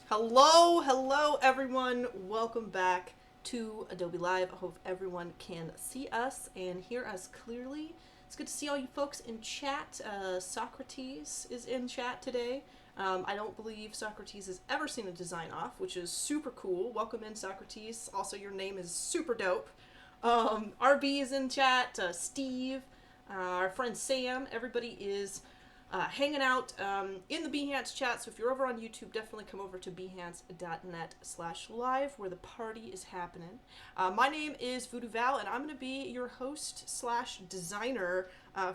Hello everyone. Welcome back to Adobe Live. I hope everyone can see us and hear us clearly. It's good to see all you folks in chat. Socrates is in chat today. I don't believe Socrates has ever seen a design off, which is super cool. Welcome in, Socrates. Also, your name is super dope. RB is in chat. Steve, our friend Sam. Everybody is hanging out in the Behance chat. So if you're over on YouTube, definitely come over to behance.net/live where the party is happening. My name is VooDoo Val, and I'm going to be your host slash designer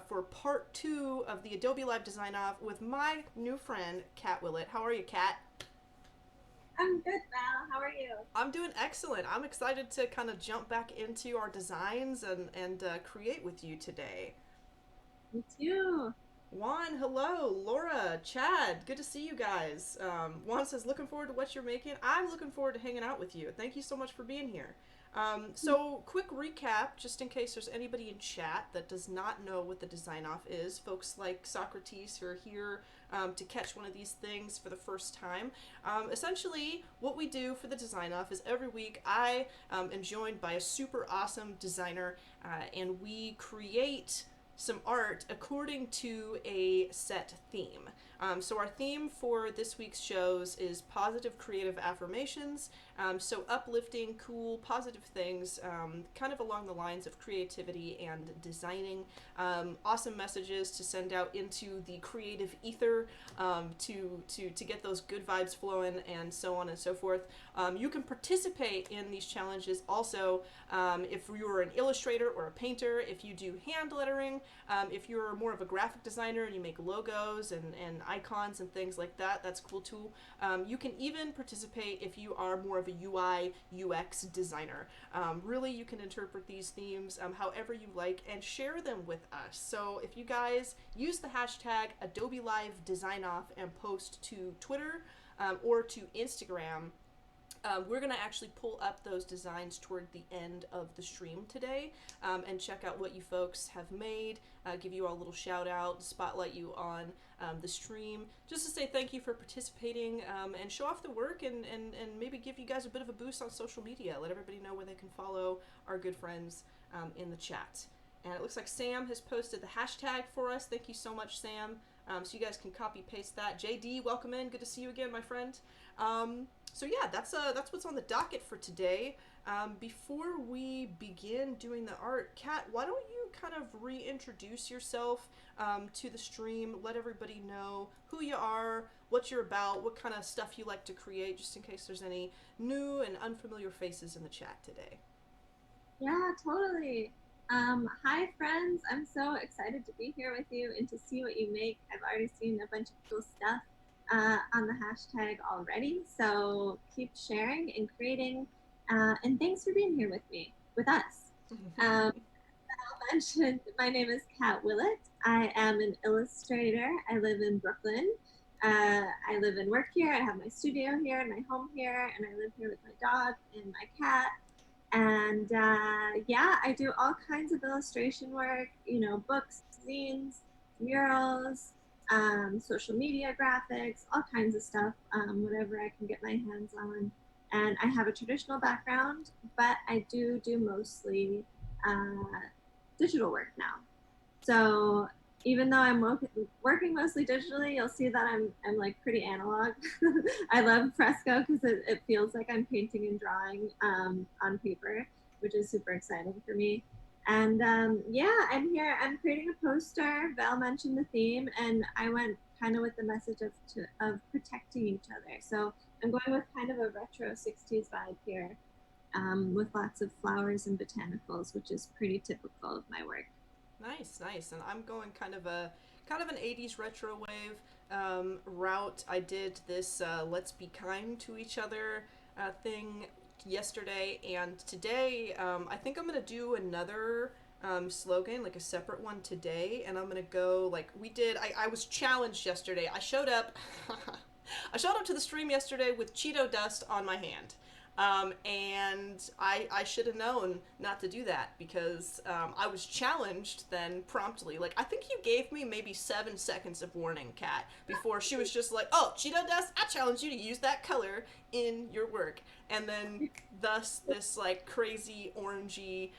for part 2 of the Adobe Live Design Off with my new friend, Kat Willett. How are you, Kat? I'm good, Val. How are you? I'm doing excellent. I'm excited to kind of jump back into our designs and create with you today. Me too. Juan, hello. Laura, Chad, good to see you guys. Juan says, looking forward to what you're making. I'm looking forward to hanging out with you. Thank you so much for being here. So, quick recap, just in case there's anybody in chat that does not know what the design off is. Folks like Socrates who are here to catch one of these things for the first time. Essentially, what we do for the design off is every week I am joined by a super awesome designer, and we create some art according to a set theme. So our theme for this week's shows is positive creative affirmations. So uplifting, cool, positive things, kind of along the lines of creativity and designing. Awesome messages to send out into the creative ether, to get those good vibes flowing, and so on and so forth. You can participate in these challenges also if you're an illustrator or a painter, if you do hand lettering, if you're more of a graphic designer and you make logos and icons and things like that, that's cool too. You can even participate if you are more of a UI UX designer. Really, you can interpret these themes however you like and share them with us. So if you guys use the hashtag Adobe Live Design Off and post to Twitter or to Instagram, we're going to actually pull up those designs toward the end of the stream today, and check out what you folks have made, give you all a little shout out, spotlight you on the stream, just to say thank you for participating, and show off the work, and maybe give you guys a bit of a boost on social media. Let everybody know where they can follow our good friends in the chat. And it looks like Sam has posted the hashtag for us. Thank you so much, Sam. So you guys can copy paste that. JD, welcome in. Good to see you again, my friend. So yeah, that's what's on the docket for today. Before we begin doing the art, Kat, why don't you kind of reintroduce yourself to the stream? Let everybody know who you are, what you're about, what kind of stuff you like to create, just in case there's any new and unfamiliar faces in the chat today. Yeah, totally. Hi, friends. I'm so excited to be here with you and to see what you make. I've already seen a bunch of cool stuff on the hashtag already. So keep sharing and creating. And thanks for being here with me, with us. Um, I mentioned my name is Kat Willett. I am an illustrator. I live in Brooklyn. I live and work here. I have my studio here and my home here, and I live here with my dog and my cat. And yeah, I do all kinds of illustration work, books, zines, murals, social media graphics, all kinds of stuff, whatever I can get my hands on. And I have a traditional background, but I do mostly uh, digital work now. So even though I'm working mostly digitally, you'll see that I'm like pretty analog. I love Fresco because it feels like I'm painting and drawing on paper, which is super exciting for me. And yeah, I'm here. I'm creating a poster. Val mentioned the theme, and I went kind of with the message of protecting each other. So I'm going with kind of a retro 60s vibe here, with lots of flowers and botanicals, which is pretty typical of my work. Nice, nice. And I'm going kind of an 80s retro wave route. I did this let's be kind to each other thing yesterday, and today I think I'm going to do another slogan, like a separate one today, and I'm going to go like we did. I was challenged yesterday. I showed up I showed up to the stream yesterday with Cheeto dust on my hand. And I should have known not to do that because I was challenged then promptly. Like, I think you gave me maybe 7 seconds of warning, Kat, before she was just like, oh, Cheeto Dust, I challenge you to use that color in your work. And then, thus, this, like, crazy orangey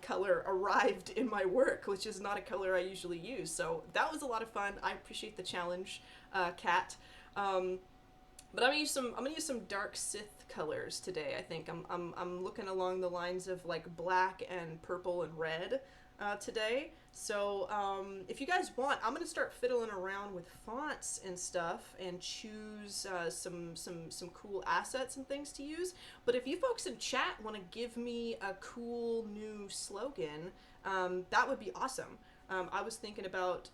color arrived in my work, which is not a color I usually use. So that was a lot of fun. I appreciate the challenge, Kat. But I'm gonna use some dark Sith colors today. I think I'm looking along the lines of like black and purple and red today. So if you guys want, I'm gonna start fiddling around with fonts and stuff and choose some cool assets and things to use. But if you folks in chat want to give me a cool new slogan, that would be awesome. I was thinking about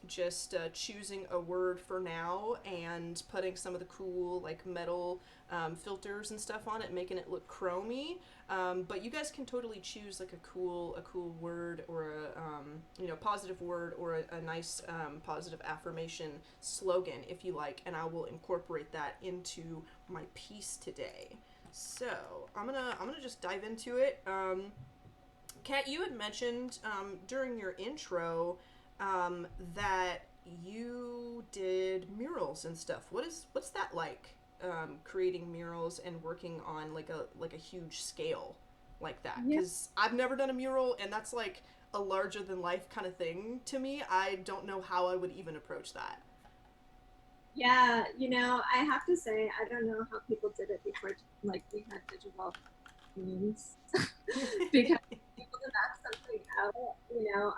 just choosing a word for now and putting some of the cool like metal filters and stuff on it, making it look chromy. But you guys can totally choose like a cool word or a positive word or a nice positive affirmation slogan if you like, and I will incorporate that into my piece today. So I'm gonna just dive into it. Kat, you had mentioned during your intro that you did murals and stuff. What's that like? Creating murals and working on like a huge scale like that? Yeah. Because I've never done a mural, and that's like a larger than life kind of thing to me. I don't know how I would even approach that. Yeah, I have to say, I don't know how people did it before, like we had digital means, because people to map something out,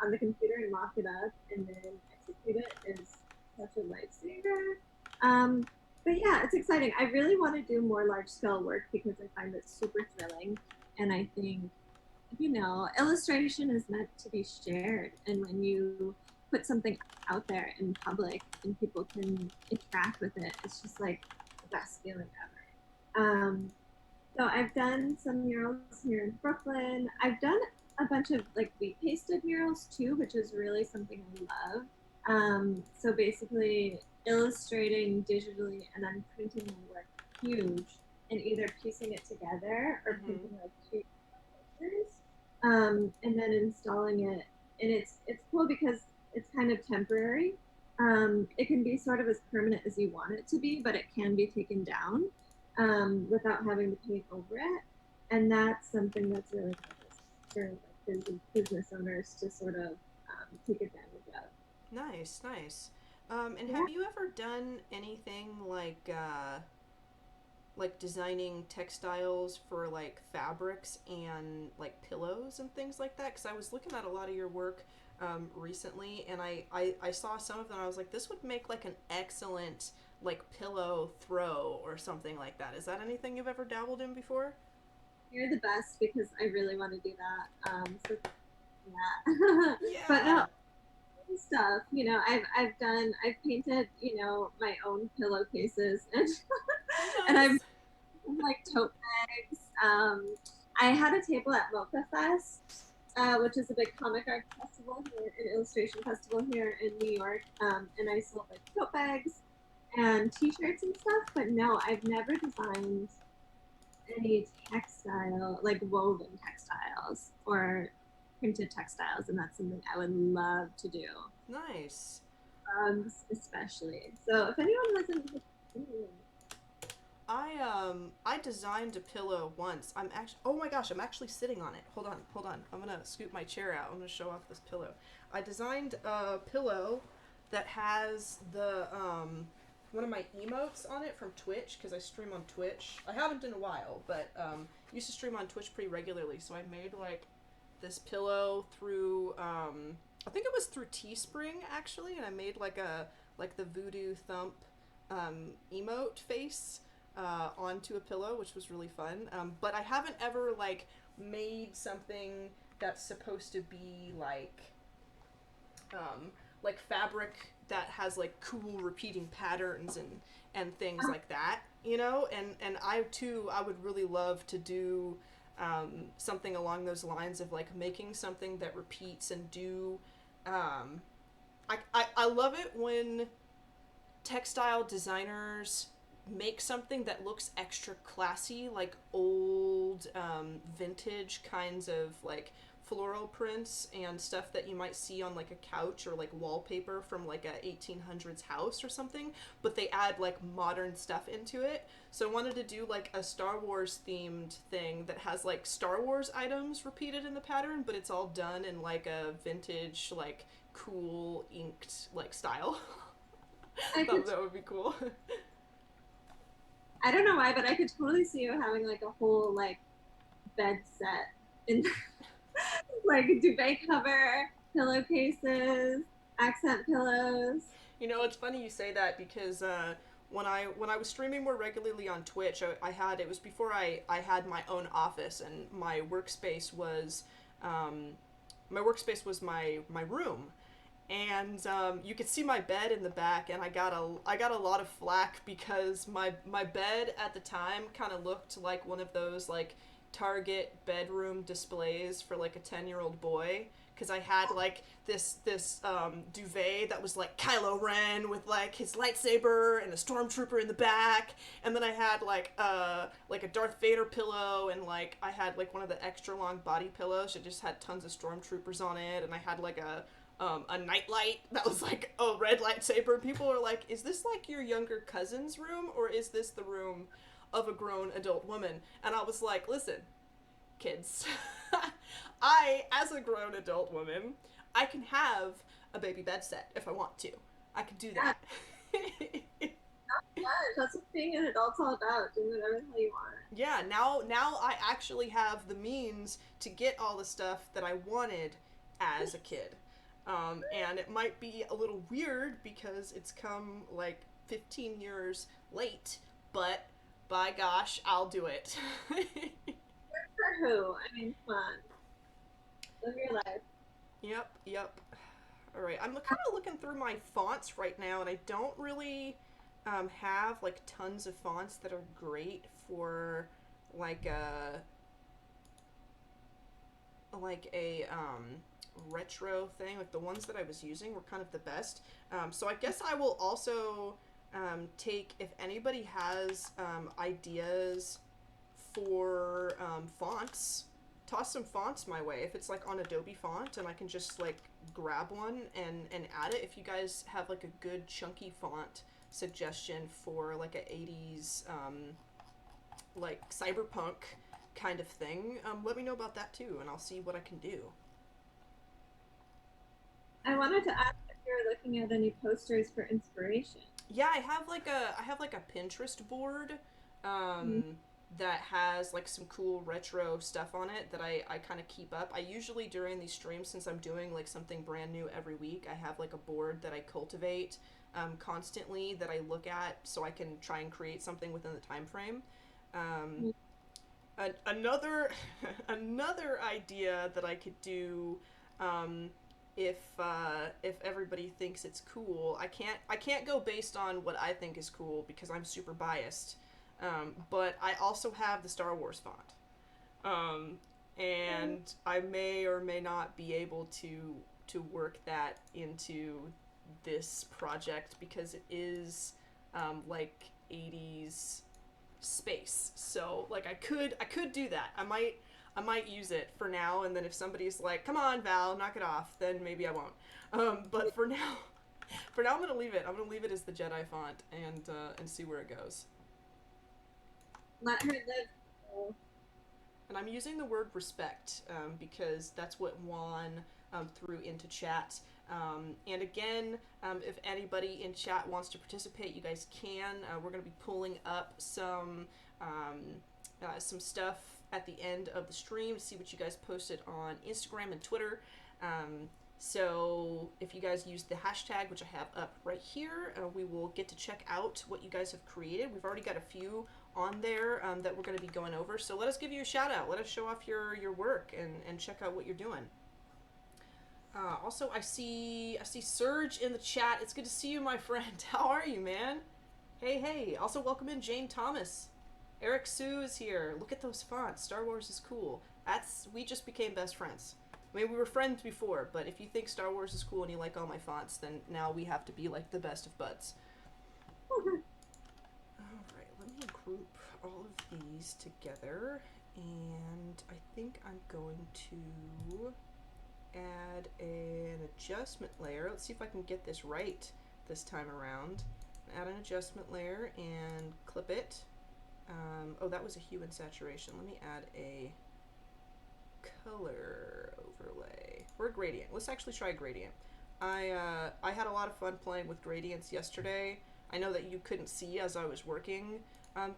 on the computer and mock it up and then execute it is such a lifesaver. Um, but yeah, it's exciting. I really want to do more large scale work because I find it super thrilling, and I think illustration is meant to be shared. And when you put something out there in public and people can interact with it, it's just like the best feeling ever. So I've done some murals here in Brooklyn. I've done a bunch of like wheat pasted murals too, which is really something I love. So basically illustrating digitally and then printing my work huge and either piecing it together or Mm-hmm. printing like two pictures, and then installing it. And it's cool because it's kind of temporary. It can be sort of as permanent as you want it to be, but it can be taken down without having to paint over it. And that's something that's really nice for like business owners to sort of take advantage of. Nice, nice. And Yeah. have you ever done anything like designing textiles for like fabrics and like pillows and things like that? Because I was looking at a lot of your work recently, and I saw some of them. I was like, this would make like an excellent like pillow throw or something like that. Is that anything you've ever dabbled in before? You're the best because I really want to do that. So yeah. But no, Yeah. stuff. I've painted, my own pillowcases and and I've Nice. like tote bags. I had a table at Mocha Fest, which is a big comic art festival here, an illustration festival here in New York. And I sold like tote bags and T-shirts and stuff. But no, I've never designed any textile, like woven textiles or printed textiles, and that's something I would love to do. Nice. Especially. So if anyone has any, I designed a pillow once. I'm actually, oh my gosh, I'm actually sitting on it. Hold on. I'm gonna scoot my chair out. I'm gonna show off this pillow. I designed a pillow that has the one of my emotes on it from Twitch because I stream on Twitch. I haven't in a while, but used to stream on Twitch pretty regularly. So I made like this pillow through I think it was through Teespring actually, and I made like the voodoo thump emote face onto a pillow, which was really fun. But I haven't ever like made something that's supposed to be like fabric that has like cool repeating patterns and things like that, and I too I would really love to do something along those lines of like making something that repeats and do I love it when textile designers make something that looks extra classy, like old vintage kinds of like floral prints and stuff that you might see on like a couch or like wallpaper from like a 1800s house or something, but they add like modern stuff into it. So I wanted to do like a Star Wars themed thing that has like Star Wars items repeated in the pattern, but it's all done in like a vintage, like cool inked like style. I could. That would be cool. I don't know why, but I could totally see you having like a whole like bed set in like duvet cover, pillowcases, accent pillows. You know, it's funny you say that because when I was streaming more regularly on Twitch, I had it was before I had my own office, and my workspace was my room, and you could see my bed in the back, and I got a lot of flack because my bed at the time kind of looked like one of those like Target bedroom displays for like a 10-year-old boy, because I had like this duvet that was like Kylo Ren with like his lightsaber and a stormtrooper in the back, and then I had like a Darth Vader pillow, and like I had like one of the extra long body pillows that just had tons of stormtroopers on it, and I had like a nightlight that was like a red lightsaber. People are like, "Is this like your younger cousin's room, or is this the room of a grown adult woman?" And I was like, "Listen, kids, I, as a grown adult woman, I can have a baby bed set if I want to. I can do Yeah, that." that's what being an adult's all about. Do whatever the hell you want. Yeah, now I actually have the means to get all the stuff that I wanted as a kid. And it might be a little weird because it's come like 15 years late, but by gosh, I'll do it. For who? I mean, come on, live your life. Yep, yep. All right, I'm kind of looking through my fonts right now, and I don't really have like tons of fonts that are great for like a retro thing. Like the ones that I was using were kind of the best. So I guess I will also take, if anybody has ideas for fonts, toss some fonts my way. If it's like on Adobe Font and I can just like grab one and add it. If you guys have like a good chunky font suggestion for like a 80s like cyberpunk kind of thing, let me know about that too, and I'll see what I can do. I wanted to ask if you were looking at any posters for inspiration. Yeah, I have like a Pinterest board Mm. um, that has like some cool retro stuff on it that I kind of keep up. I usually during these streams, since I'm doing like something brand new every week, I have like a board that I cultivate constantly that I look at so I can try and create something within the time frame. Um, another another idea that I could do, um, if everybody thinks it's cool. I can't go based on what I think is cool because I'm super biased. But I also have the Star Wars font, and I may or may not be able to work that into this project because it is like 80s space. So like I could do that. I might use it for now, and then if somebody's like, "Come on, Val, knock it off," then maybe I won't. But for now, for now I'm gonna leave it. I'm gonna leave it as the Jedi font and see where it goes. Let her live. And I'm using the word respect because that's what Juan threw into chat. And again, if anybody in chat wants to participate, you guys can. We're going to be pulling up some stuff at the end of the stream to see what you guys posted on Instagram and Twitter. So if you guys use the hashtag, which I have up right here, we will get to check out what you guys have created. We've already got a few on there that we're going to be going over. So let us give you a shout out. Let us show off your work and check out what you're doing. Also, I see Serge in the chat. It's good to see you, my friend. How are you, man? Hey, hey. Also, welcome in Jane Thomas. Eric Sue is here. Look at those fonts. Star Wars is cool. We just became best friends. I mean, we were friends before, but if you think Star Wars is cool and you like all my fonts, then now we have to be like the best of buds. All group all of these together, and I think I'm going to add an adjustment layer. Let's see if I can get this right this time around. Add an adjustment layer and clip it. Oh, that was a hue and saturation. Let me add a color overlay or a gradient. Let's actually try a gradient. I had a lot of fun playing with gradients yesterday. I know that you couldn't see as I was working,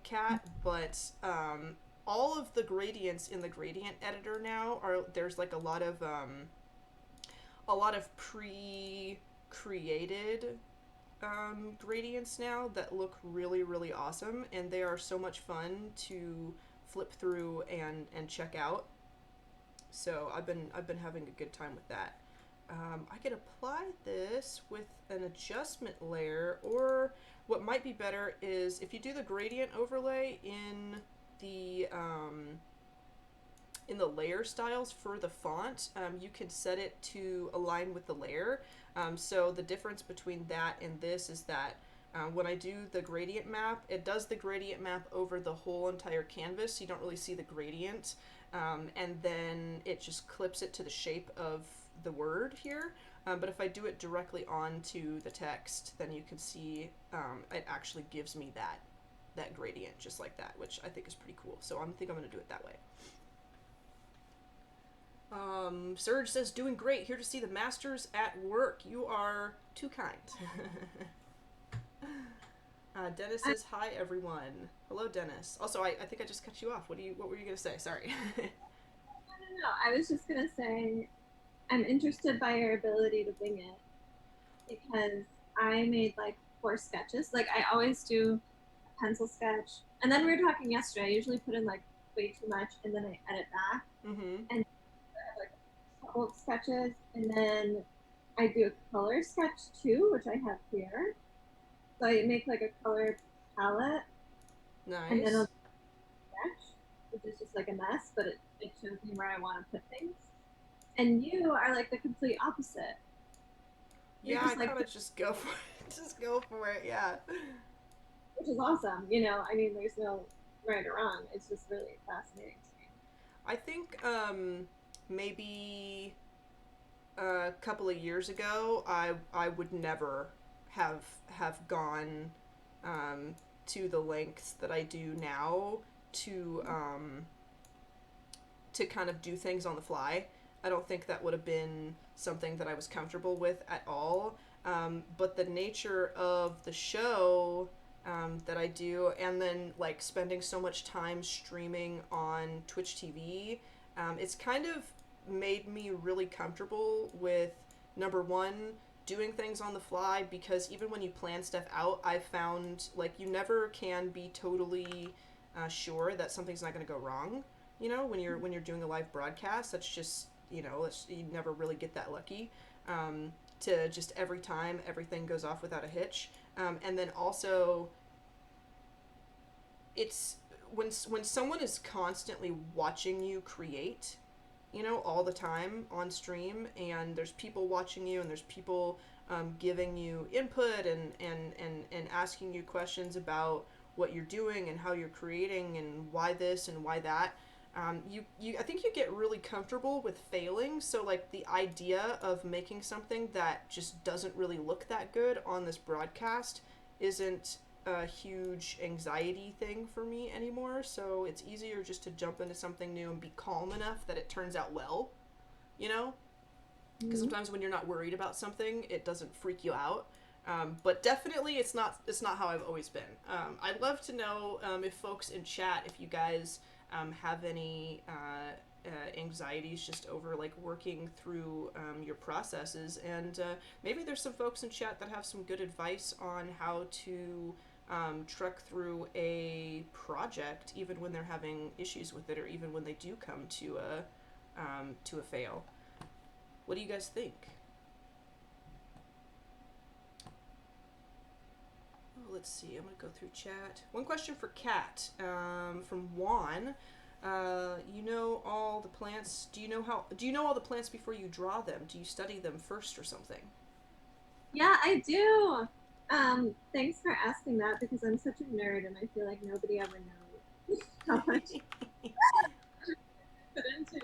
Kat, but all of the gradients in the gradient editor now there's like a lot of pre-created gradients now that look really, really awesome, and they are so much fun to flip through and check out. So I've been having a good time with that. I could apply this with an adjustment layer, or what might be better is if you do the gradient overlay in the layer styles for the font, you can set it to align with the layer. So the difference between that and this is that when I do the gradient map, it does the gradient map over the whole entire canvas, so you don't really see the gradient, and then it just clips it to the shape of the word here. But if I do it directly onto the text, then you can see it actually gives me that gradient just like that, which I think is pretty cool. So I think I'm going to do it that way. Serge says, doing great. Here to see the masters at work. You are too kind. Dennis says, hi, everyone. Hello, Dennis. Also, I think I just cut you off. What were you going to say? Sorry. No, I was just gonna say I'm interested by your ability to wing it because I made like 4 sketches. Like I always do a pencil sketch, and then we were talking yesterday. I usually put in like way too much, and then I edit back. Mm-hmm. And I have like a couple of sketches, and then I do a color sketch too, which I have here. So I make like a color palette, and then I'll Nice. sketch, which is just like a mess, but it shows me where I want to put things. And you are like the complete opposite. You're Yeah, I just like, kind of just go for it. Just go for it, yeah. which is awesome. You know, I mean, there's no right or wrong. It's just really fascinating to me. I think maybe a couple of years ago, I would never have gone to the lengths that I do now to kind of do things on the fly. I don't think that would have been something that I was comfortable with at all. But the nature of the show that I do, and then like spending so much time streaming on Twitch TV, it's kind of made me really comfortable with number one, doing things on the fly, because even when you plan stuff out, I've found like you never can be totally sure that something's not going to go wrong. You know, when you're doing a live broadcast, that's just, you know, you never really get that lucky. To just every time everything goes off without a hitch. And then also, it's when someone is constantly watching you create, you know, all the time on stream, and there's people watching you, and there's people giving you input and asking you questions about what you're doing and how you're creating and why this and why that. I think you get really comfortable with failing. So like the idea of making something that just doesn't really look that good on this broadcast isn't a huge anxiety thing for me anymore. So it's easier just to jump into something new and be calm enough that it turns out well, you know? Because sometimes when you're not worried about something, it doesn't freak you out. But definitely, it's not how I've always been. I'd love to know if folks in chat, if you guys have any anxieties just over like working through your processes, and maybe there's some folks in chat that have some good advice on how to truck through a project even when they're having issues with it, or even when they do come to a fail. What do you guys think? Let's see, I'm gonna go through chat. One question for Kat from Juan. You know all the plants. Do you know all the plants before you draw them? Do you study them first or something? Yeah, I do. Thanks for asking that because I'm such a nerd and I feel like nobody ever knows how much I put into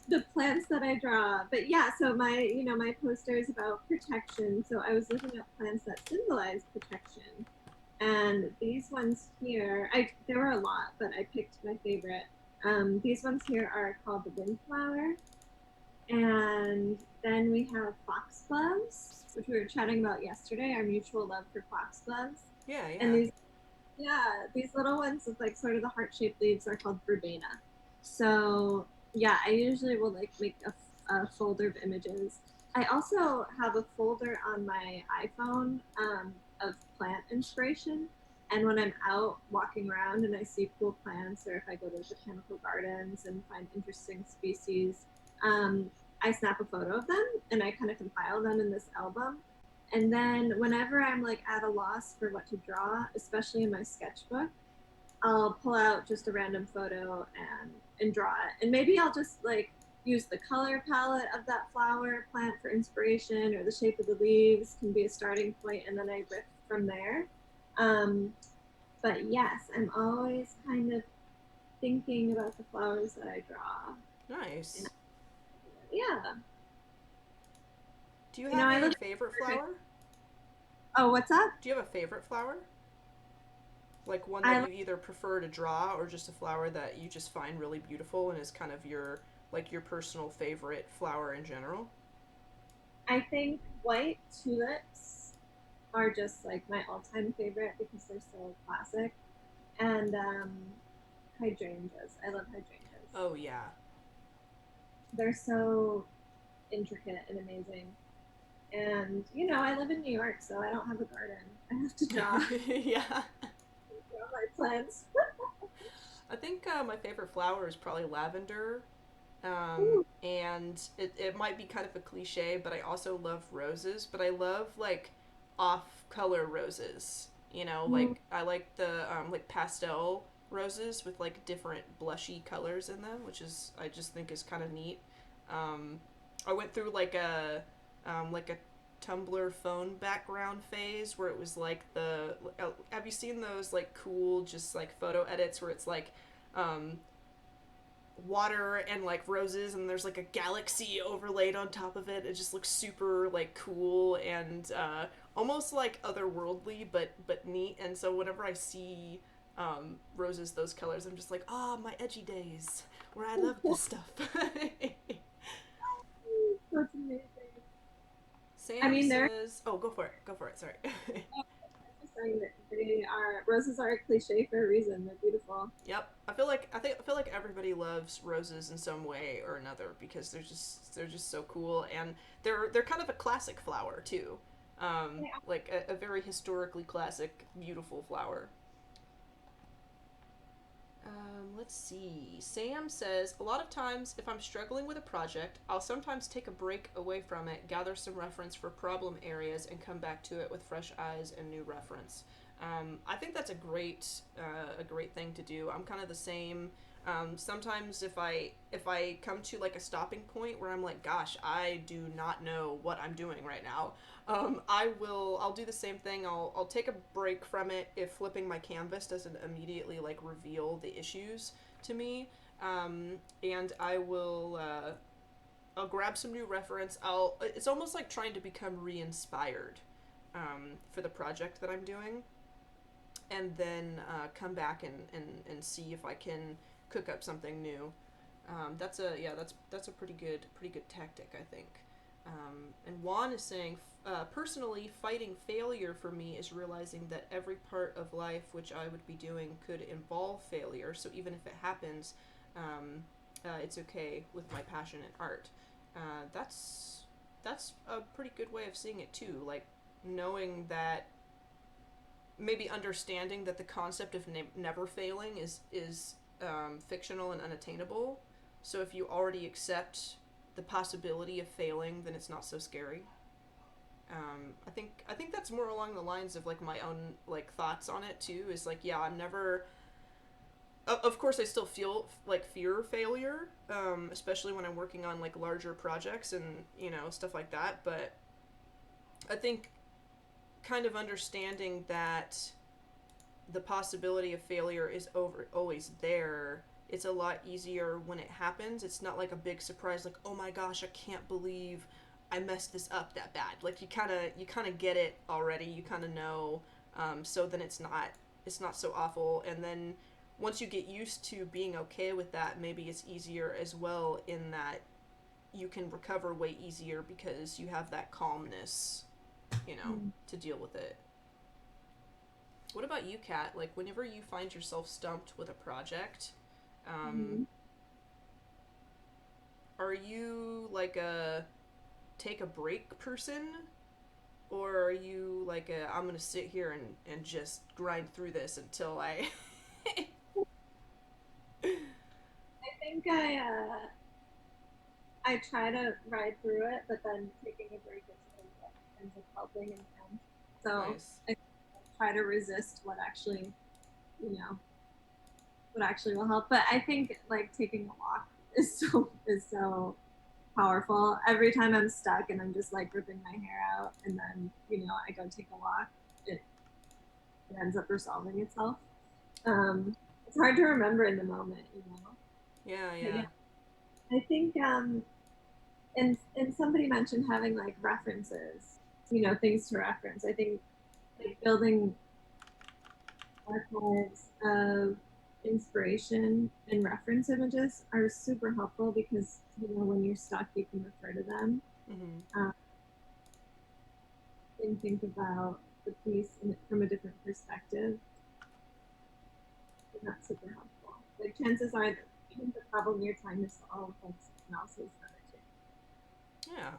the plants that I draw. But yeah, so my poster is about protection. So I was looking at plants that symbolize protection. And these ones here, there were a lot, but I picked my favorite. These ones here are called the windflower. And then we have foxgloves, which we were chatting about yesterday, our mutual love for foxgloves. Yeah, And yeah. these little ones with like sort of the heart-shaped leaves are called verbena. So yeah, I usually will like make a folder of images. I also have a folder on my iPhone of plant inspiration. And when I'm out walking around and I see cool plants, or if I go to botanical gardens and find interesting species, um, I snap a photo of them and I kind of compile them in this album. And then whenever I'm like at a loss for what to draw, especially in my sketchbook, I'll pull out just a random photo and draw it. And maybe I'll just like use the color palette of that flower plant for inspiration, or the shape of the leaves can be a starting point, and then I riff from there. Um, but yes, I'm always kind of thinking about the flowers that I draw. And Nice. yeah, Do you you know, have I a live. favorite flower? Oh, what's up? Do you have a favorite flower? Like one that I you either prefer to draw or just a flower that you just find really beautiful and is kind of your like your personal favorite flower in general? I think white tulips are just like my all-time favorite because they're so classic. And hydrangeas, I love hydrangeas. Oh yeah. They're so intricate and amazing. And I live in New York, so I don't have a garden. I have to Yeah. draw my plants. I think my favorite flower is probably lavender. Ooh, And it might be kind of a cliche, but I also love roses. But I love like off color roses. You know, ooh, like I like the like pastel roses with like different blushy colors in them, which is I just think is kind of neat. Um, I went through like a Tumblr phone background phase where it was like the have you seen those like cool just like photo edits where it's like um, water and like roses and there's like a galaxy overlaid on top of it. It just looks super like cool and almost like otherworldly but neat. And so whenever I see roses those colors, I'm just like, ah, oh, my edgy days where I loved this stuff. that's amazing. I Sam mean, they're says, oh, go for it, sorry. just saying that roses are a cliche for a reason. They're beautiful. Yep, I feel like everybody loves roses in some way or another because they're just so cool and they're kind of a classic flower too, like a very historically classic, beautiful flower. Let's see. Sam says, a lot of times, if I'm struggling with a project, I'll sometimes take a break away from it, gather some reference for problem areas, and come back to it with fresh eyes and new reference. I think that's a great thing to do. I'm kind of the same. Sometimes if I come to like a stopping point where I'm like, gosh, I do not know what I'm doing right now, I'll do the same thing. I'll take a break from it if flipping my canvas doesn't immediately like reveal the issues to me. And I'll grab some new reference. It's almost like trying to become re-inspired for the project that I'm doing, and then come back and see if I can cook up something new. That's a pretty good tactic, I think. And Juan is saying, personally, fighting failure for me is realizing that every part of life which I would be doing could involve failure. So even if it happens, it's okay with my passion in art. That's a pretty good way of seeing it too. Like knowing that maybe understanding that the concept of never failing is fictional and unattainable. So if you already accept the possibility of failing, then it's not so scary. I think that's more along the lines of like my own like thoughts on it too. Is like yeah, I'm never. Of course, I still feel like fear of failure, especially when I'm working on like larger projects and stuff like that. But I think kind of understanding that the possibility of failure is always there, it's a lot easier when it happens. It's not like a big surprise, like, oh my gosh, I can't believe I messed this up that bad. Like you kind of get it already. You kind of know. So then it's not so awful. And then once you get used to being okay with that, maybe it's easier as well, in that you can recover way easier because you have that calmness, to deal with it. What about you, Kat? Like, whenever you find yourself stumped with a project, Mm-hmm. are you like a take a break person? Or are you like a, I'm gonna sit here and just grind through this until I. I think I try to ride through it, but then taking a break is really what ends up helping in the end. So Nice. I try to resist what actually, you know, what actually will help. But I think like taking a walk is so powerful. Every time I'm stuck and I'm just like ripping my hair out, and then I go take a walk, it, it ends up resolving itself. It's hard to remember in the moment. Yeah, But yeah. yeah, I think and somebody mentioned having like references, things to reference. I think like building archives of inspiration and reference images are super helpful because when you're stuck, you can refer to them Mm-hmm. um, and think about the piece from a different perspective, and that's super helpful. Like chances are that even the problem you're trying to solve, like someone else has done it Yeah.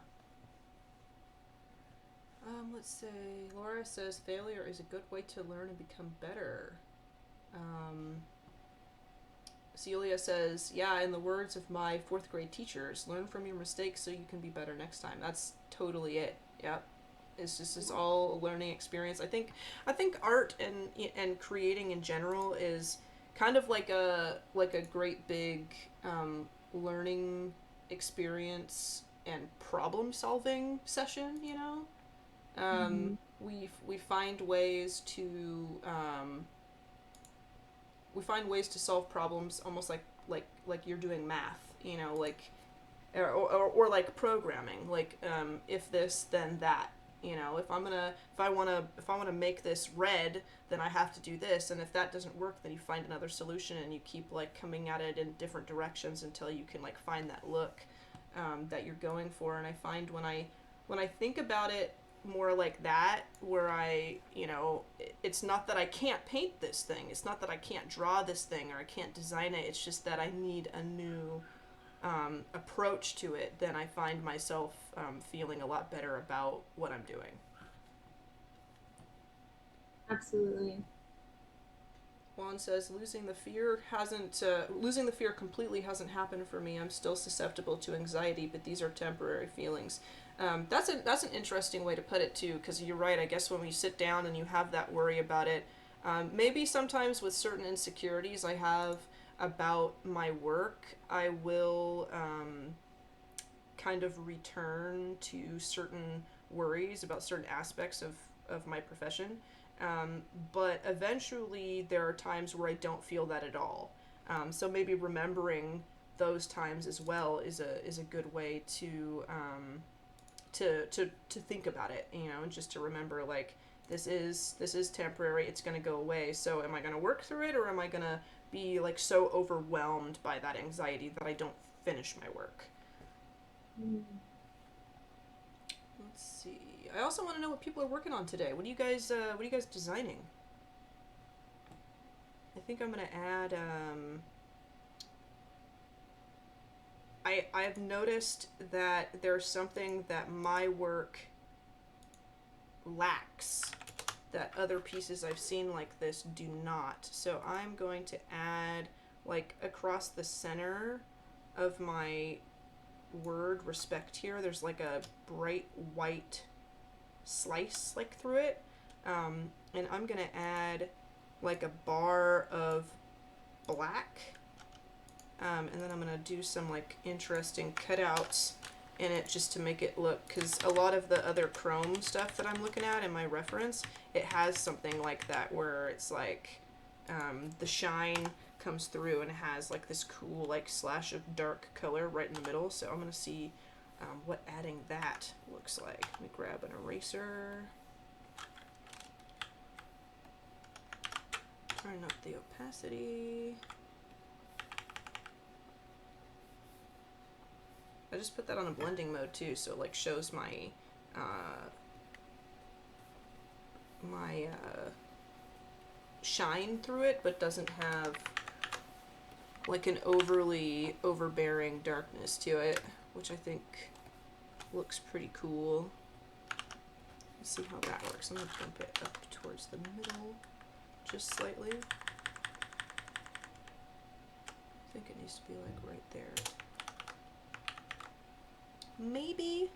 Let's see. Laura says failure is a good way to learn and become better. Um, Celia says, yeah, in the words of my fourth grade teachers, learn from your mistakes so you can be better next time. That's totally it. Yep. It's all a learning experience. I think art and creating in general is kind of like a great big learning experience and problem solving session. too. We find ways to we find ways to solve problems almost like you're doing math. Like or like programming, like if this then that. If I want to make this red, then I have to do this, and if that doesn't work, then you find another solution, and you keep like coming at it in different directions until you can like find that look that you're going for. And I find when I think about it more like that, where it's not that I can't paint this thing, it's not that I can't draw this thing or I can't design it, it's just that I need a new approach to it, then I find myself feeling a lot better about what I'm doing. Absolutely. Juan says losing the fear completely hasn't happened for me. I'm still susceptible to anxiety, but these are temporary feelings. That's an interesting way to put it too, because you're right. I guess when we sit down and you have that worry about it, maybe sometimes with certain insecurities I have about my work, I will kind of return to certain worries about certain aspects of my profession. But eventually, there are times where I don't feel that at all. So maybe remembering those times as well is a good way to think about it, and just to remember, like, this is temporary. It's gonna go away. So am I gonna work through it, or am I gonna be like so overwhelmed by that anxiety that I don't finish my work? Mm. Let's see. I also want to know what people are working on today. What are you guys designing? I think I'm gonna add. I've noticed that there's something that my work lacks that other pieces I've seen like this do not. So I'm going to add, like, across the center of my word respect here, there's like a bright white slice like through it. And I'm gonna add like a bar of black. And then I'm gonna do some like interesting cutouts in it just to make it look, because a lot of the other chrome stuff that I'm looking at in my reference, it has something like that where it's like the shine comes through and it has like this cool like slash of dark color right in the middle. So I'm gonna see what adding that looks like. Let me grab an eraser, turn up the opacity. I just put that on a blending mode too, so it like shows my shine through it, but doesn't have like an overly overbearing darkness to it, which I think looks pretty cool. Let's see how that works. I'm gonna bump it up towards the middle just slightly. I think it needs to be like right there. Maybe,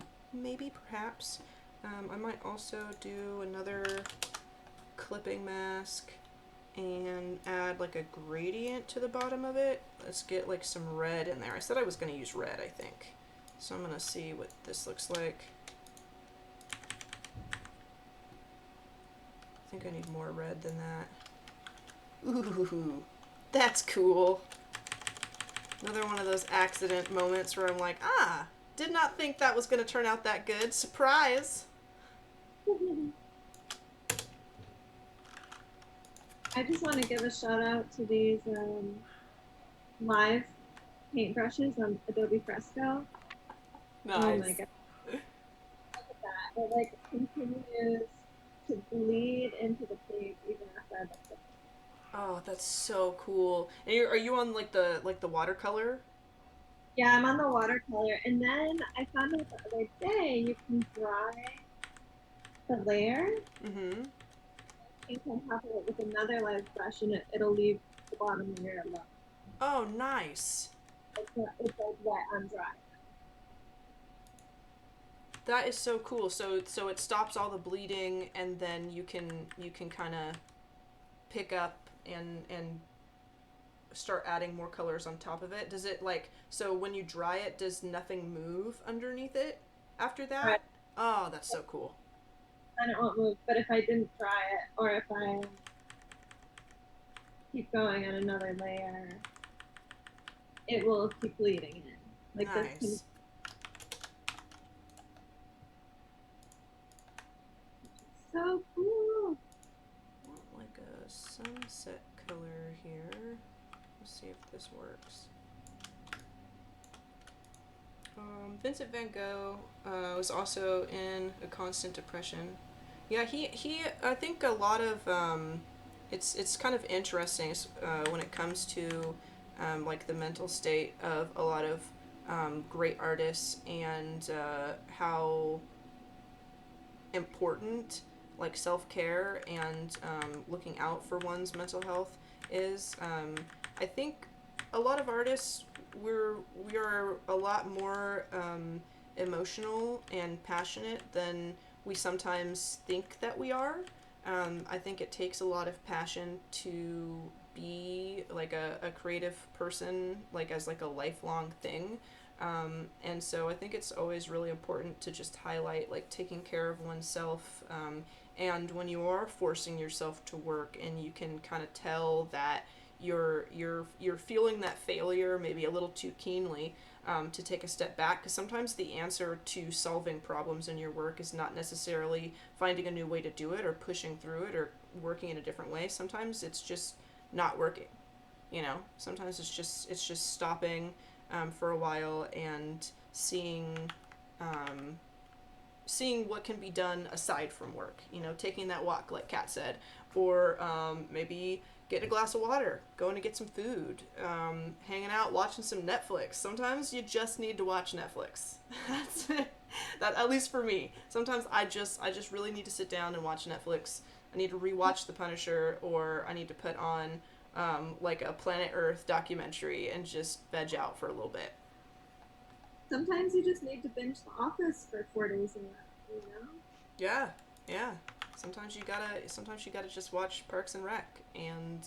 perhaps. I might also do another clipping mask and add like a gradient to the bottom of it. Let's get like some red in there. I said I was going to use red, I think. So I'm going to see what this looks like. I think I need more red than that. Ooh, that's cool. Another one of those accident moments where I'm like, ah, did not think that was going to turn out that good. Surprise! I just want to give a shout out to these live paintbrushes on Adobe Fresco. Nice. Oh my god. Look at that. It like continues to bleed into the paint even after I looked at it. Oh, that's so cool. And are you on like the watercolor? Yeah, I'm on the watercolor. And then I found out the other day you can dry the layer, Mm-hmm. paint on top of it with another live brush, and it'll leave the bottom layer alone. Oh, nice. It's like wet on dry. That is so cool. So it stops all the bleeding, and then you can kind of pick up and start adding more colors on top of it. Does it like, so when you dry it, does nothing move underneath it after that? Right. Oh, that's so cool. Then it won't move. But if I didn't dry it, or if I keep going on another layer, it will keep bleeding in. Like this can Nice. so cool. I want like a sunset color here. Let's see if this works. Vincent van Gogh was also in a constant depression. Yeah, he I think a lot of it's kind of interesting when it comes to like the mental state of a lot of great artists and how important like self-care and looking out for one's mental health is. I think a lot of artists we are a lot more emotional and passionate than we sometimes think that we are. I think it takes a lot of passion to be like a creative person, like as like a lifelong thing. And so I think it's always really important to just highlight like taking care of oneself. And when you are forcing yourself to work and you can kind of tell that you're feeling that failure maybe a little too keenly, to take a step back, because sometimes the answer to solving problems in your work is not necessarily finding a new way to do it or pushing through it or working in a different way. Sometimes it's just not working. Sometimes it's just stopping for a while and seeing what can be done aside from work. Taking that walk, like Kat said, or maybe getting a glass of water, going to get some food, hanging out, watching some Netflix. Sometimes you just need to watch Netflix. That's it. That, at least for me. Sometimes I just really need to sit down and watch Netflix. I need to rewatch The Punisher, or I need to put on like a Planet Earth documentary and just veg out for a little bit. Sometimes you just need to binge The Office for 4 days in a row, Yeah, yeah. Sometimes you gotta just watch Parks and Rec and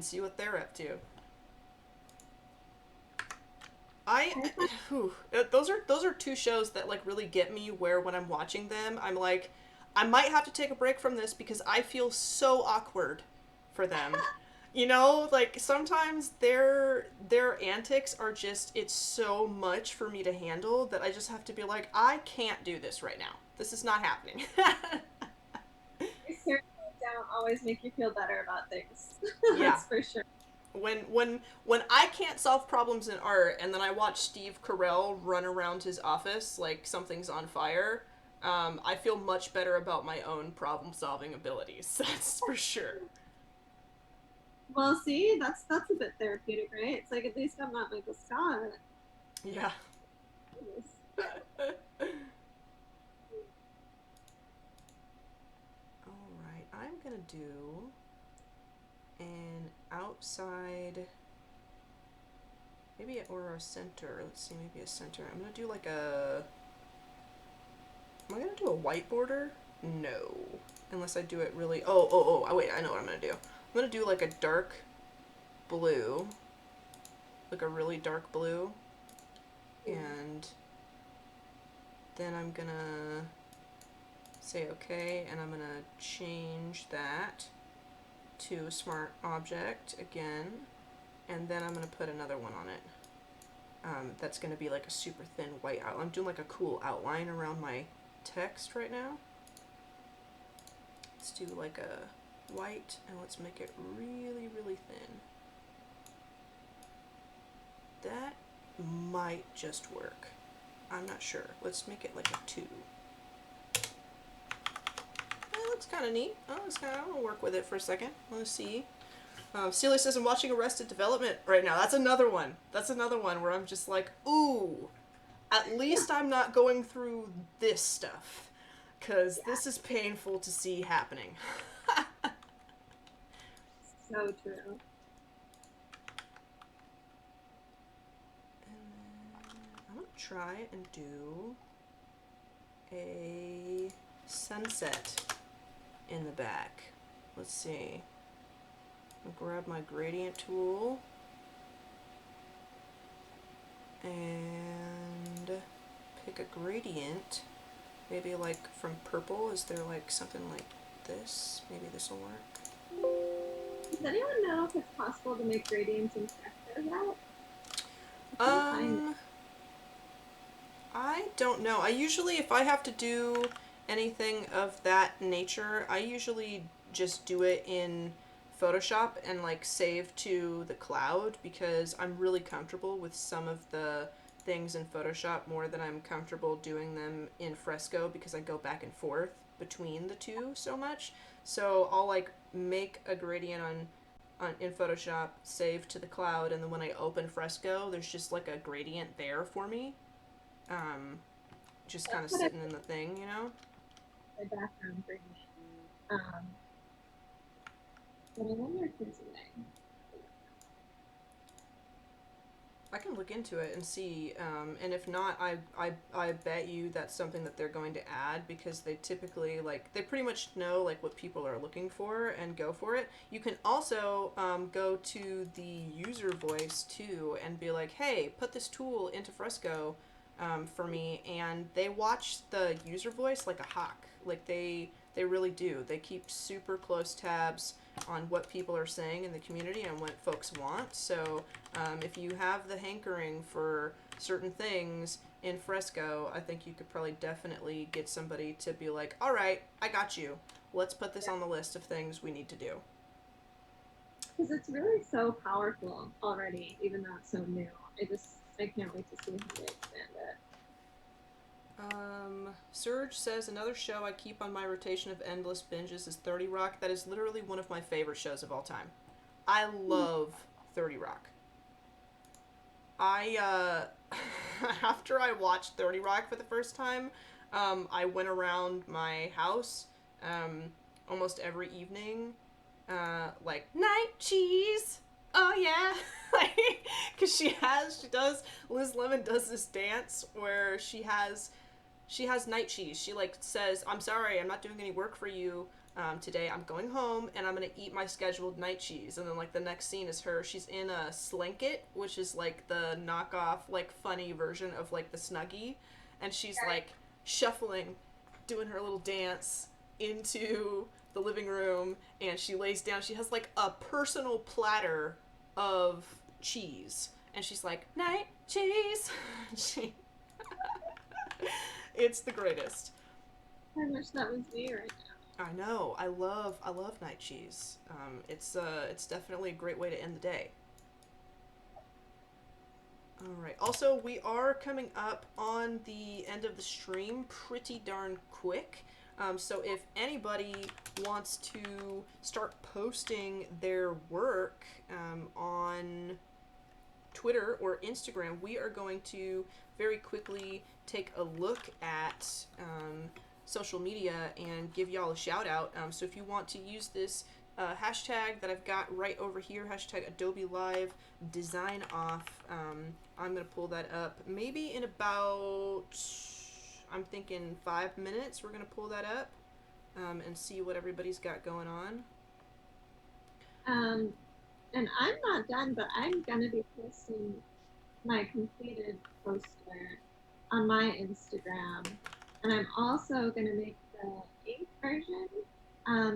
see what they're up to. I I find, whew, those are two shows that like really get me where when I'm watching them, I'm like I might have to take a break from this because I feel so awkward for them. You know, like sometimes their antics are just it's so much for me to handle that I just have to be like I can't do this right now. This is not happening. I certainly don't always make you feel better about things. Yeah. That's for sure. When I can't solve problems in art and then I watch Steve Carell run around his office like something's on fire, I feel much better about my own problem solving abilities. That's for sure. Well, see, that's a bit therapeutic, right? It's like at least I'm not Michael Scott. Yeah. All right, I'm gonna do an outside, maybe or a center. Let's see, maybe a center. I'm gonna do like a. Am I gonna do a white border? No, unless I do it really. Oh! Wait, I know what I'm gonna do. I'm gonna do like a dark blue, like a really dark blue, and then I'm gonna say okay, and I'm gonna change that to a smart object again, and then I'm gonna put another one on it. That's gonna be like a super thin white outline. I'm doing like a cool outline around my text right now. Let's do like a white, and let's make it really, really thin. That might just work. I'm not sure. Let's make it like a 2. That looks kind of neat. Oh, it's kind of, I'm gonna work with it for a second. Let's see. Celia says I'm watching Arrested Development right now. That's another one. That's another one where I'm just like, ooh, at least I'm not going through this stuff. Because this is painful to see happening. So true. I'm going to try and do a sunset in the back. Let's see. I'll grab my gradient tool and pick a gradient. Maybe like from purple. Is there like something like this? Maybe this will work. Does anyone know if it's possible to make gradients in Fresco yet? I don't know. I usually, if I have to do anything of that nature, I usually just do it in Photoshop and like save to the cloud because I'm really comfortable with some of the things in Photoshop more than I'm comfortable doing them in Fresco because I go back and forth between the two so much. So I'll like make a gradient in Photoshop, save to the cloud, and then when I open Fresco, there's just like a gradient there for me. Just kind of sitting in the thing, you know? The background gradient. But I wonder if there's a way. I can look into it and see, and if not, I bet you that's something that they're going to add because they typically, like, they pretty much know, like, what people are looking for and go for it. You can also go to the user voice, too, and be like, hey, put this tool into Fresco for me, and they watch the user voice like a hawk. Like, they really do. They keep super close tabs on what people are saying in the community and what folks want. So if you have the hankering for certain things in Fresco, I think you could probably definitely get somebody to be like, all right, I got you. Let's put this on the list of things we need to do. Because it's really so powerful already, even though it's so new. I can't wait to see how they expand it. Surge says another show I keep on my rotation of endless binges is 30 Rock. That is literally one of my favorite shows of all time. I love 30 Rock. After I watched 30 Rock for the first time, I went around my house almost every evening, like, night cheese! Oh yeah! Because Liz Lemon does this dance where she has night cheese. She like says, I'm sorry, I'm not doing any work for you. today I'm going home and I'm gonna eat my scheduled night cheese. And then like the next scene is her. She's in a slinket, which is like the knockoff, like funny version of like the Snuggie, and she's like shuffling, doing her little dance into the living room, and she lays down. She has like a personal platter of cheese, and she's like, night cheese. she It's the greatest. I wish that was me right now. I know. I love night cheese. It's definitely a great way to end the day. All right. Also, we are coming up on the end of the stream pretty darn quick. So if anybody wants to start posting their work on Twitter or Instagram, we are going to very quickly take a look at social media and give y'all a shout out. So if you want to use this hashtag that I've got right over here, hashtag Adobe Live Design Off, I'm going to pull that up maybe in about, I'm thinking 5 minutes. We're going to pull that up and see what everybody's got going on. And I'm not done, but I'm going to be posting my completed poster on my Instagram. And I'm also going to make the ink version,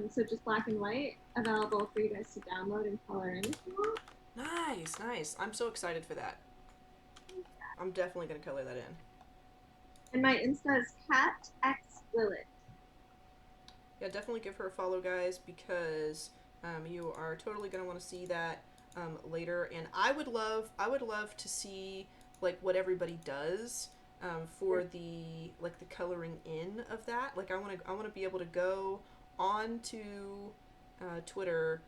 so just black and white, available for you guys to download and color in if you want. Nice, nice. I'm so excited for that. I'm definitely going to color that in. And my Insta is catxwillett. Yeah, definitely give her a follow, guys, because you are totally going to want to see that later. And I would love to see like what everybody does for the coloring in of that. Like I want to be able to go on to Twitter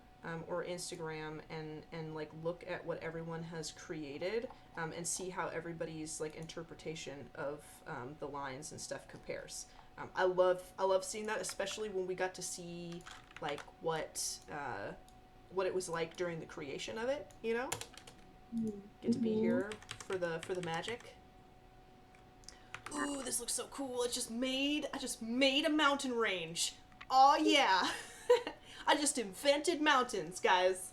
or Instagram and like look at what everyone has created and see how everybody's like interpretation of the lines and stuff compares. I love seeing that, especially when we got to see like what it was like during the creation of it. You know, get to be here for the magic. Ooh, this looks so cool! I just made a mountain range. Oh yeah, I just invented mountains, guys.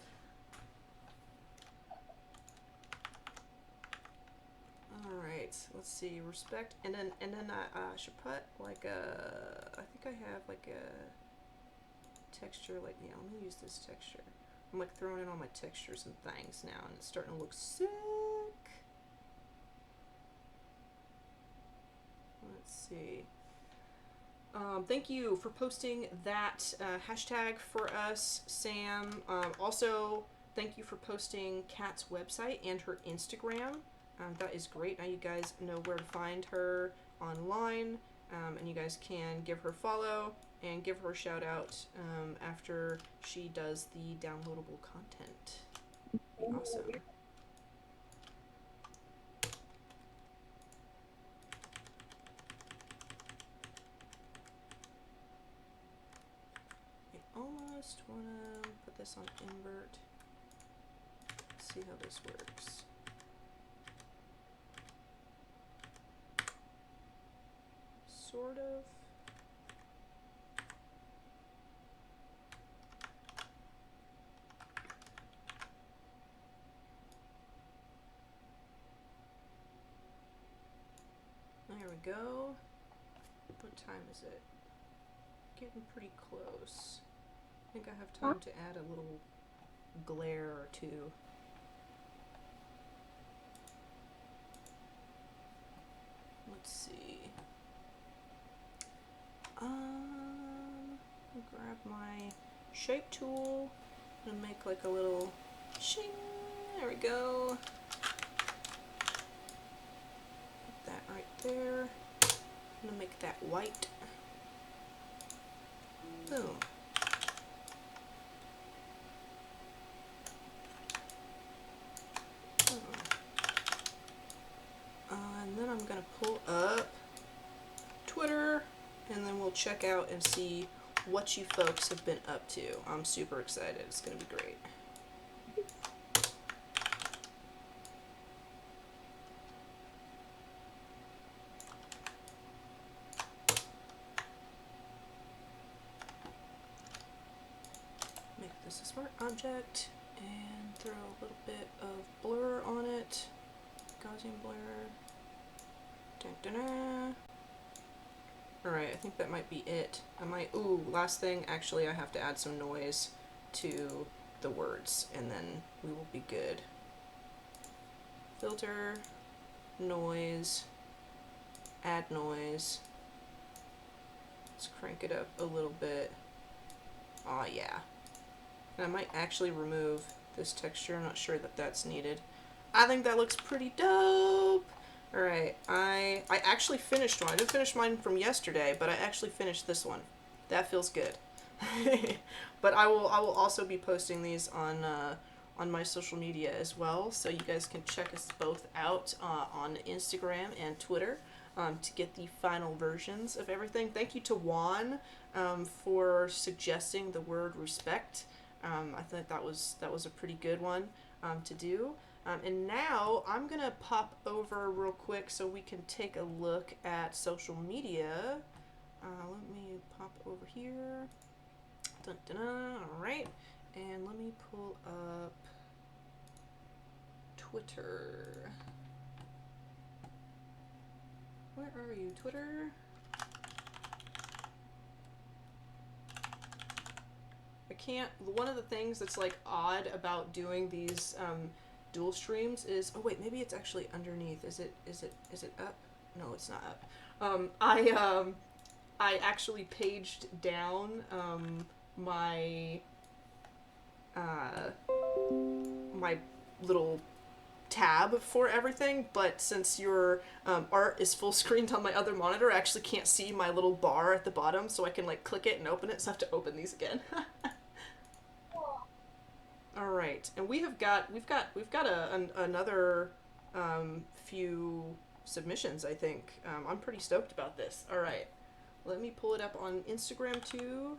Alright, let's see, respect, and then I should put like I think I have like a texture, like, yeah, let me use this texture. I'm like throwing in all my textures and things now, and it's starting to look sick. Let's see. Thank you for posting that hashtag for us, Sam. Also, thank you for posting Kat's website and her Instagram. That is great. Now you guys know where to find her online, and you guys can give her a follow and give her a shout out after she does the downloadable content. Awesome. I almost want to put this on invert. See how this works. Sort of. There we go. What time is it? Getting pretty close. I think I have time to add a little glare or two. Let's see. Grab my shape tool and make like a little shing. There we go. Put that right there. I'm gonna make that white. Boom. And then I'm gonna pull up Twitter, and then we'll check out and see what you folks have been up to. I'm super excited. It's gonna be great. art object and throw a little bit of blur on it. Gaussian blur. Dun, dun, dun. Alright, I think that might be it. Last thing, actually I have to add some noise to the words, and then we will be good. Filter, noise, add noise. Let's crank it up a little bit. Aw, yeah. And I might actually remove this texture. I'm not sure that that's needed. I think that looks pretty dope. Alright, I actually finished one. I didn't finish mine from yesterday, but I actually finished this one. That feels good. But I will also be posting these on my social media as well, so you guys can check us both out on Instagram and Twitter to get the final versions of everything. Thank you to Juan for suggesting the word respect. I thought that was a pretty good one to do. And now I'm going to pop over real quick so we can take a look at social media. Let me pop over here. Dun, dun, dun. All right. And let me pull up Twitter. Where are you, Twitter? I can't. One of the things that's like odd about doing these dual streams is, oh wait, maybe it's actually underneath. Is it up? No, it's not up. I actually paged down my my little tab for everything, but since your art is full screened on my other monitor, I actually can't see my little bar at the bottom, so I can like click it and open it, so I have to open these again. All right, and we've got another few submissions. I think I'm pretty stoked about this. All right, let me pull it up on Instagram too,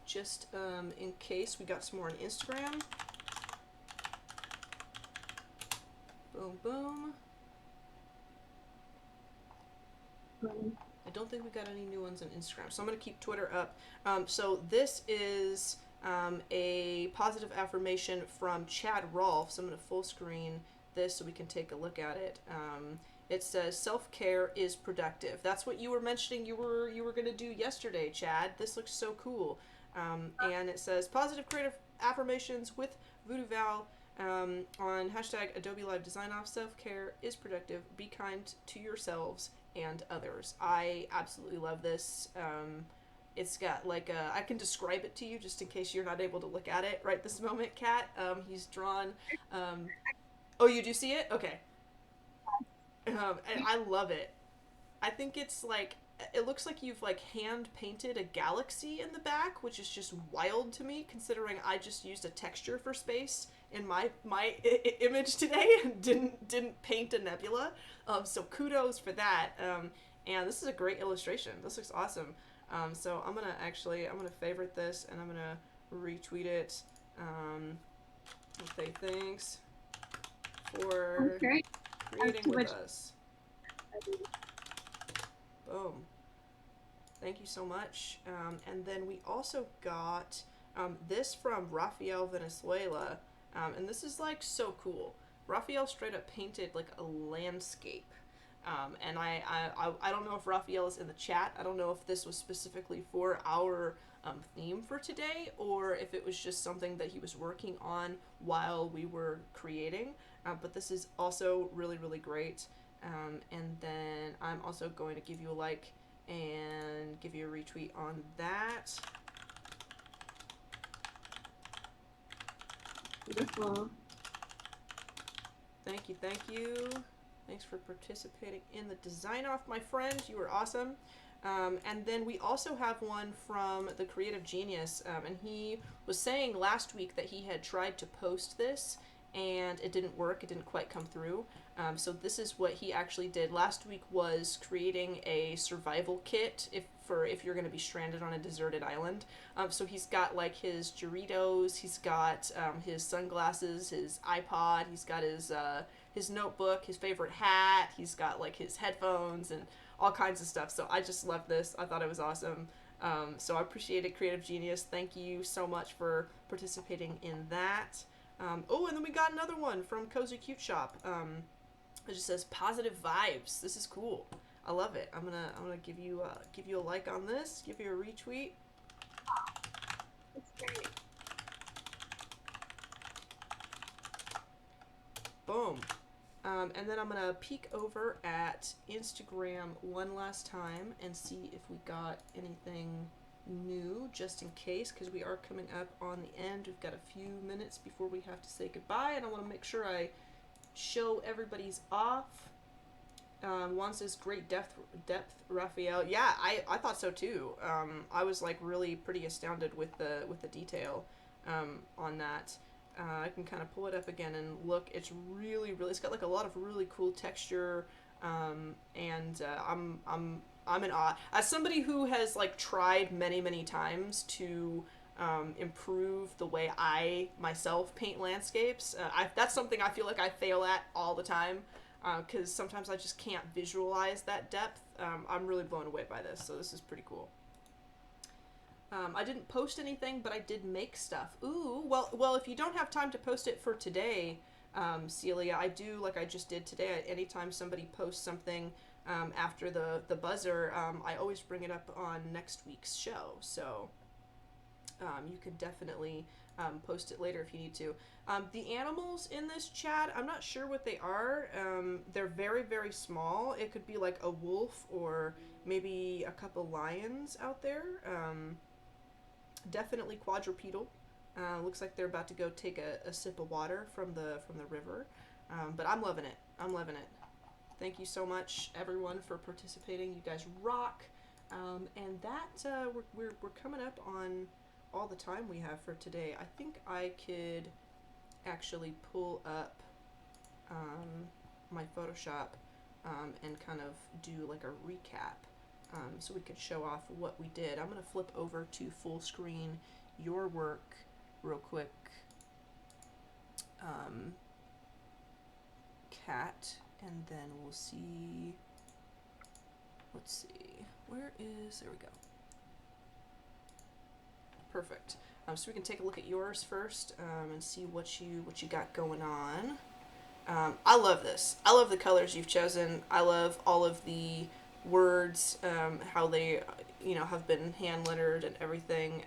just in case we got some more on Instagram. Boom, boom. I don't think we got any new ones on Instagram, so I'm gonna keep Twitter up. So this is a positive affirmation from Chad Rolfe, so I'm going to full screen this so we can take a look at it. It says, self-care is productive. That's what you were mentioning you were going to do yesterday, Chad. This looks so cool. And it says, positive creative affirmations with VooDoo Val on hashtag Adobe Live Design Off. Self-care is productive. Be kind to yourselves and others. I absolutely love this. It's got like I can describe it to you just in case you're not able to look at it right this moment, Kat. He's drawn. Oh, you do see it? Okay. And I love it. I think it's like, it looks like you've like hand painted a galaxy in the back, which is just wild to me considering I just used a texture for space in my image today and didn't paint a nebula. So kudos for that. And this is a great illustration. This looks awesome. So I'm gonna favorite this and I'm gonna retweet it. Say thanks for creating with us. Boom. Thank you so much. And then we also got this from Rafael Venezuela. And this is like so cool. Rafael straight up painted like a landscape. And I don't know if Raphael is in the chat. I don't know if this was specifically for our theme for today or if it was just something that he was working on while we were creating. But this is also really, really great. And then I'm also going to give you a like and give you a retweet on that. Beautiful. Thank you, thank you. Thanks for participating in the design off, my friend. You were awesome. And then we also have one from the Creative Genius, and he was saying last week that he had tried to post this and it didn't work. It didn't quite come through. So this is what he actually did. Last week was creating a survival kit if you're going to be stranded on a deserted island. So he's got like his Doritos, he's got his sunglasses, his iPod, he's got his notebook, his favorite hat, he's got like his headphones and all kinds of stuff. So I just love this. I thought it was awesome. So I appreciate it, Creative Genius. Thank you so much for participating in that. Oh, and then we got another one from Cozy Cute Shop. It just says positive vibes. This is cool. I love it. I'm gonna give you a like on this. Give you a retweet. It's great. Boom. And then I'm gonna peek over at Instagram one last time and see if we got anything new, just in case, because we are coming up on the end. We've got a few minutes before we have to say goodbye, and I want to make sure I show everybody's off. Juan says great depth, Raphael. Yeah, I thought so too. I was like really pretty astounded with the detail on that. I can kind of pull it up again and look. It's really, really. It's got like a lot of really cool texture, and I'm in awe. As somebody who has like tried many times to improve the way I myself paint landscapes, that's something I feel like I fail at all the time, because sometimes I just can't visualize that depth. I'm really blown away by this, so this is pretty cool. I didn't post anything, but I did make stuff. Ooh, well, if you don't have time to post it for today, Celia, I do, like I just did today. Anytime somebody posts something after the buzzer, I always bring it up on next week's show. So you could definitely post it later if you need to. The animals in this chat, I'm not sure what they are. They're very small. It could be like a wolf or maybe a couple lions out there. Definitely quadrupedal. Looks like they're about to go take a sip of water from the river. But I'm loving it. I'm loving it. Thank you so much, everyone, for participating. You guys rock. And that we're coming up on all the time we have for today. I think I could actually pull up my Photoshop and kind of do like a recap. So we could show off what we did. I'm going to flip over to full screen your work real quick. Cat, and then we'll see. Let's see. Where is. There we go. Perfect. So we can take a look at yours first and see what you got going on. I love this. I love the colors you've chosen. I love all of the words, how they have been hand lettered and everything.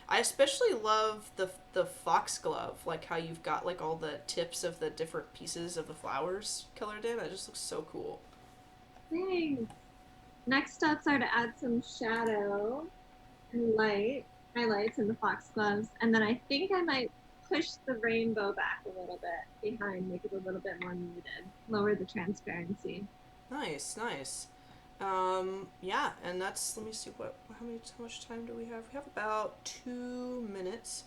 I especially love the foxglove, like how you've got like all the tips of the different pieces of the flowers colored in. It just looks so cool. Thanks. Next steps are to add some shadow and highlights in the foxgloves, and then I think I might push the rainbow back a little bit behind, make it a little bit more muted, lower the transparency. Nice. Yeah, and that's, let me see, how much time do we have? We have about 2 minutes.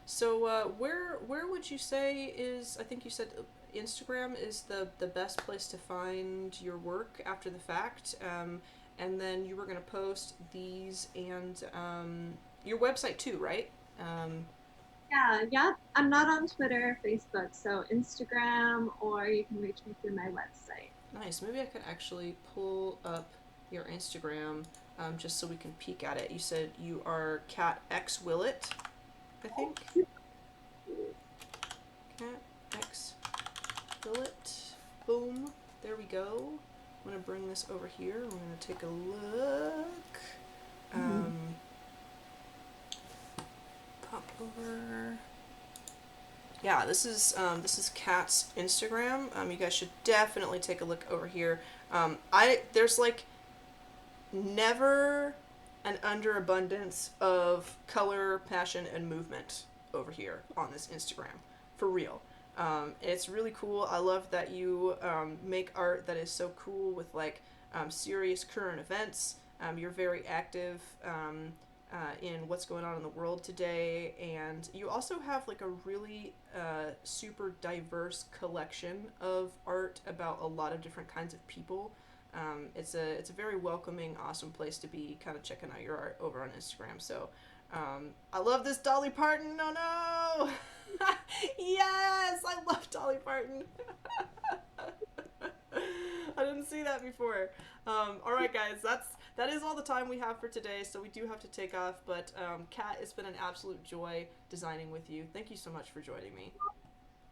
So where would you say is, I think you said Instagram is the best place to find your work after the fact, and then you were going to post these and your website too, right? Yeah. I'm not on Twitter or Facebook, so Instagram, or you can reach me through my website. Nice. Maybe I could actually pull up your Instagram just so we can peek at it. You said you are Cat X Willett, I think. Cat X Willett. Boom. There we go. I'm going to bring this over here. We're going to take a look. Pop over. Yeah, this is Kat's Instagram. You guys should definitely take a look over here. There's like never an underabundance of color, passion, and movement over here on this Instagram, for real. It's really cool. I love that you make art that is so cool with like serious current events. You're very active in what's going on in the world today, and you also have like a really super diverse collection of art about a lot of different kinds of people. It's a very welcoming, awesome place to be, kind of checking out your art over on Instagram. So I love this Dolly Parton. Oh no! Yes, I love Dolly Parton. I didn't see that before. All right, guys, that is all the time we have for today. So we do have to take off. But Kat, it's been an absolute joy designing with you. Thank you so much for joining me.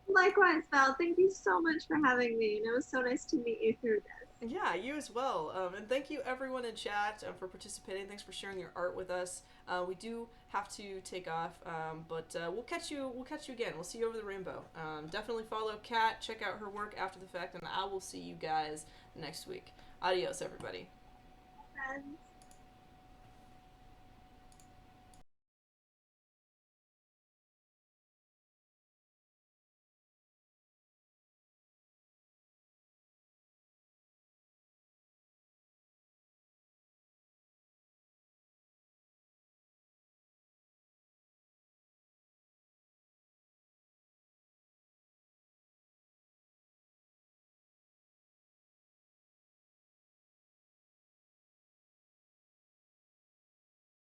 Likewise, Val. Thank you so much for having me, and it was so nice to meet you through this. Yeah, you as well. And thank you everyone in chat for participating. Thanks for sharing your art with us. We do have to take off, but we'll catch you. We'll catch you again. We'll see you over the rainbow. Definitely follow Kat. Check out her work after the fact, and I will see you guys next week. Adios, everybody. Friends.